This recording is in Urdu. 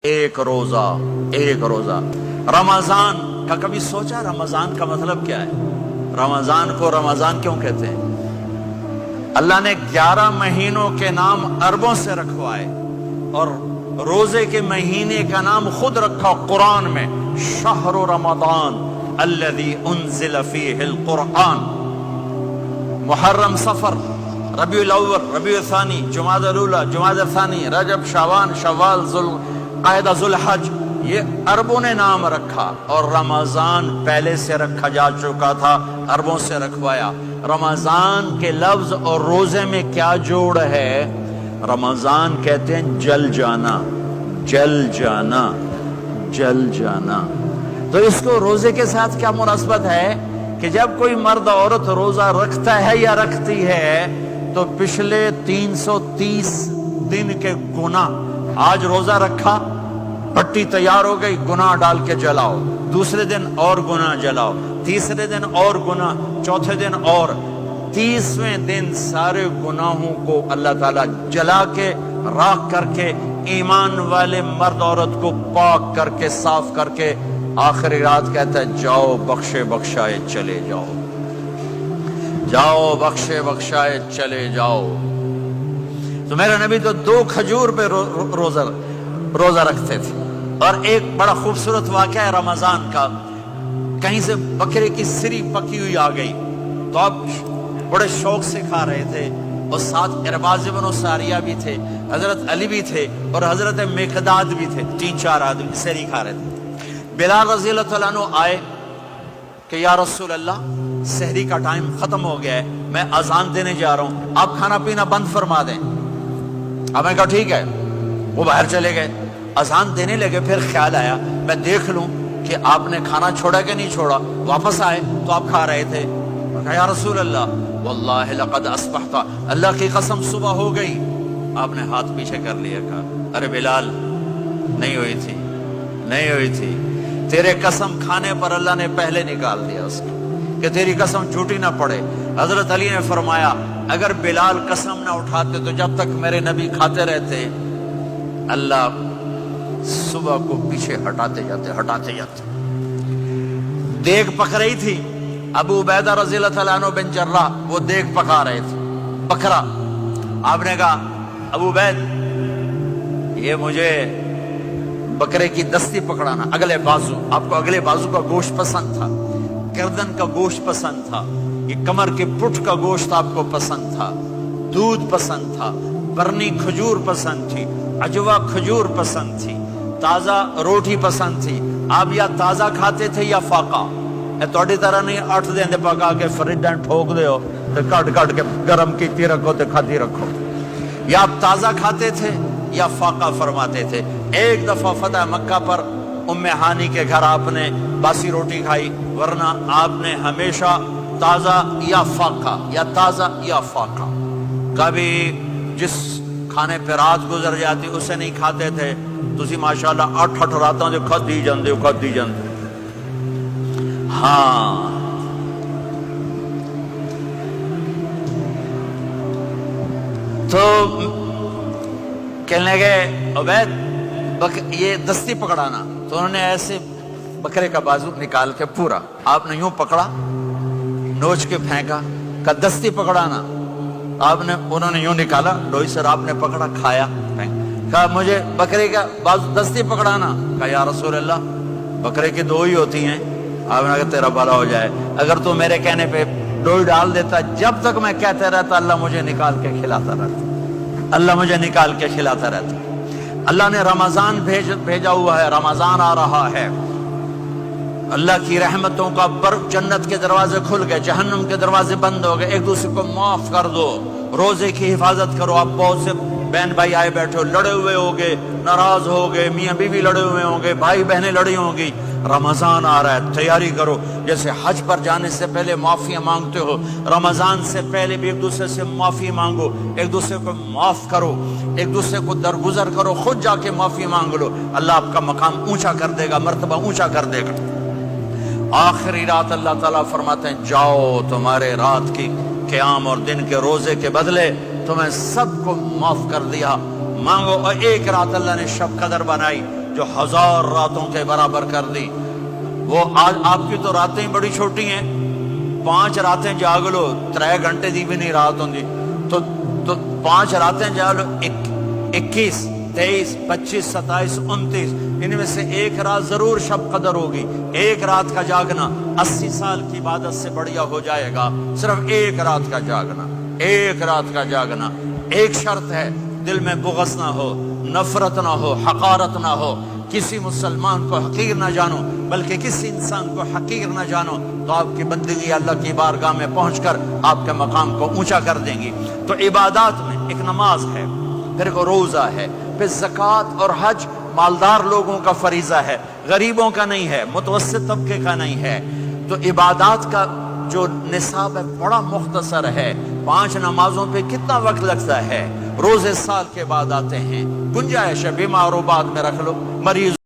ایک روزہ رمضان کا کبھی سوچا رمضان کا مطلب کیا ہے؟ رمضان کو رمضان کیوں کہتے ہیں؟ اللہ نے 11 مہینوں کے نام عربوں سے رکھوائے اور روزے کے مہینے کا نام خود رکھا قرآن میں، شہر رمضان الذی انزل فیہ القرآن۔ محرم، صفر، ربیع الاول، ربیع الثانی، جمادی الاولی، جمادی الثانی، رجب، شعبان، شوال، قاعدہ، ذوالحج، یہ عربوں نے نام رکھا اور رمضان پہلے سے رکھا جا چکا تھا، عربوں سے رکھوایا۔ رمضان کے لفظ اور روزے میں کیا جوڑ ہے؟ رمضان کہتے ہیں جل جانا، جل جانا، جل جانا۔ تو اس کو روزے کے ساتھ کیا مناسبت ہے کہ جب کوئی مرد عورت روزہ رکھتا ہے یا رکھتی ہے تو پچھلے 330 دن کے گناہ، آج روزہ رکھا، پٹی تیار ہو گئی، گناہ ڈال کے جلاؤ، دوسرے دن اور گناہ جلاؤ، تیسرے دن اور گناہ، چوتھے دن اور، 30ویں دن سارے گناہوں کو اللہ تعالیٰ جلا کے، راکھ کر کے، ایمان والے مرد عورت کو پاک کر کے، صاف کر کے، آخری رات کہتا ہے جاؤ بخشے بخشائے چلے جاؤ، جاؤ بخشے بخشائے چلے جاؤ۔ تو میرا نبی تو 2 کھجور پہ روزہ رکھتے تھے۔ اور ایک بڑا خوبصورت واقعہ ہے رمضان کا، کہیں سے بکرے کی سری پکی ہوئی آ گئی تو اب بڑے شوق سے کھا رہے تھے، اور ساتھ ارباز بن ساریہ بھی تھے، حضرت علی بھی تھے اور حضرت مقداد بھی تھے، 3-4 آدمی سری کھا رہے تھے۔ بلال رضی اللہ تعالیٰ عنہ آئے کہ یا رسول اللہ، سحری کا ٹائم ختم ہو گیا ہے، میں اذان دینے جا رہا ہوں، آپ کھانا پینا بند فرما دیں۔ اب میں کہا ٹھیک ہے، وہ باہر چلے گئے، اذان دینے لگے، پھر خیال آیا میں دیکھ لوں کہ آپ نے کھانا چھوڑا کہ نہیں چھوڑا۔ واپس آئے تو آپ کھا رہے تھے۔ میں کہا یا رسول اللہ واللہ لقد اصبحت، اللہ کی قسم صبح ہو گئی۔ آپ نے ہاتھ پیچھے کر لیا، کہا ارے بلال، نہیں ہوئی تھی، نہیں ہوئی تھی، تیرے قسم کھانے پر اللہ نے پہلے نکال دیا اس کو کہ تیری قسم جھوٹی نہ پڑے۔ حضرت علی نے فرمایا اگر بلال قسم نہ اٹھاتے تو جب تک میرے نبی کھاتے رہتے، اللہ صبح کو پیچھے ہٹاتے جاتے۔ دیگ پک رہی تھی، ابو عبیدہ رضی اللہ تعالیٰ عنہ بن جراح وہ دیگ پکا رہے تھے، بکرا۔ آپ نے کہا ابو عبید، یہ مجھے بکرے کی دستی پکڑانا، اگلے بازو، آپ کو اگلے بازو کا گوشت پسند تھا، گردن کا گوشت پسند تھا، یہ کمر کے پٹھ کا گوشت آپ کو پسند تھا، دودھ پسند تھا، برنی کھجور پسند تھی، عجوا کھجور پسند تھی، تازہ روٹی پسند تھی۔ آپ یا تازہ کھاتے تھے یا فاقہ، توڑی طرح نہیں 8 دن پکا کے فریج ٹھوک دے ہو تو کٹ کے گرم کیتی رکھو تو کھاتی رکھو، یا آپ تازہ کھاتے تھے یا فاقہ فرماتے تھے۔ ایک دفعہ فتح مکہ پر ام ہانی کے گھر آپ نے باسی روٹی کھائی، ورنہ آپ نے ہمیشہ تازہ یا فاقہ، یا تازہ یا فاقہ۔ کبھی جس کھانے پہ رات گزر جاتی اسے نہیں کھاتے تھے، تسی ماشاءاللہ 8 راتوں جو کھدی جاندے۔ ہاں، تو کہنے لگے عبید یہ دستی پکڑانا، تو انہوں نے ایسے بکرے کا بازو نکال کے پورا آپ نے یوں پکڑا، نوچ کے پھینکا، کہ دستی پکڑانا۔ آپ نے، انہوں نے یوں نکالا ڈوئی سر، آپ نے پکڑا، کھایا، کہا مجھے بکرے کا بازو دستی پکڑانا۔ کہا یا رسول اللہ بکرے کی 2 ہی ہوتی ہیں۔ آپ نے کہا تیرا بھلا ہو جائے، اگر تو میرے کہنے پہ ڈوئی ڈال دیتا، جب تک میں کہتے رہتا اللہ مجھے نکال کے کھلاتا رہتا، اللہ مجھے نکال کے کھلاتا رہتا۔ اللہ نے رمضان بھیجا ہوا ہے، رمضان آ رہا ہے، اللہ کی رحمتوں کا جنت کے دروازے کھل گئے، جہنم کے دروازے بند ہو گئے، ایک دوسرے کو معاف کر دو، روزے کی حفاظت کرو۔ آپ بہت سے بہن بھائی آئے بیٹھے ہو، لڑے ہوئے ہوگے، ناراض ہوگے، میاں بیوی لڑے ہوئے ہوں گے، بھائی بہنیں لڑی ہوں گی۔ رمضان آ رہا ہے، تیاری کرو۔ جیسے حج پر جانے سے پہلے معافیاں مانگتے ہو، رمضان سے پہلے بھی ایک دوسرے سے معافی مانگو، ایک دوسرے کو معاف کرو، ایک دوسرے کو درگزر کرو، خود جا کے معافی مانگ لو، اللہ آپ کا مقام اونچا کر دے گا، مرتبہ اونچا کر دے گا۔ آخری رات اللہ تعالیٰ فرماتے ہیں جاؤ، تمہارے رات کی قیام اور دن کے روزے کے بدلے تمہیں سب کو معاف کر دیا، مانگو۔ اور ایک رات اللہ نے شب قدر بنائی، جو 1000 راتوں کے برابر کر دی. وہ آج آپ کی تو راتیں بڑی چھوٹی ہیں, 5 راتیں جاگ لو 3 گھنٹے دی بھی نہیں رات ہوندی, تو 5 راتیں جاگ لو 21 23 25 27 29, ان میں سے ایک رات ضرور شب قدر ہوگی. ایک رات کا جاگنا 80 سال کی عبادت سے بڑھیا ہو جائے گا. صرف ایک رات کا جاگنا, ایک رات کا جاگنا. ایک شرط ہے, دل میں بغض نہ ہو, نفرت نہ ہو, حقارت نہ ہو, کسی مسلمان کو حقیر نہ جانو, بلکہ کسی انسان کو حقیر نہ جانو, تو آپ کی بندگی اللہ کی بارگاہ میں پہنچ کر آپ کے مقام کو اونچا کر دیں گی. تو عبادات میں ایک نماز ہے, پھر ایک روزہ ہے, پھر زکوٰۃ اور حج مالدار لوگوں کا فریضہ ہے, غریبوں کا نہیں ہے, متوسط طبقے کا نہیں ہے. تو عبادات کا جو نصاب ہے بڑا مختصر ہے. 5 نمازوں پہ کتنا وقت لگتا ہے, روزے سال کے بعد آتے ہیں. گنجائش ہے, بیمار و بعد میں رکھ لو, مریض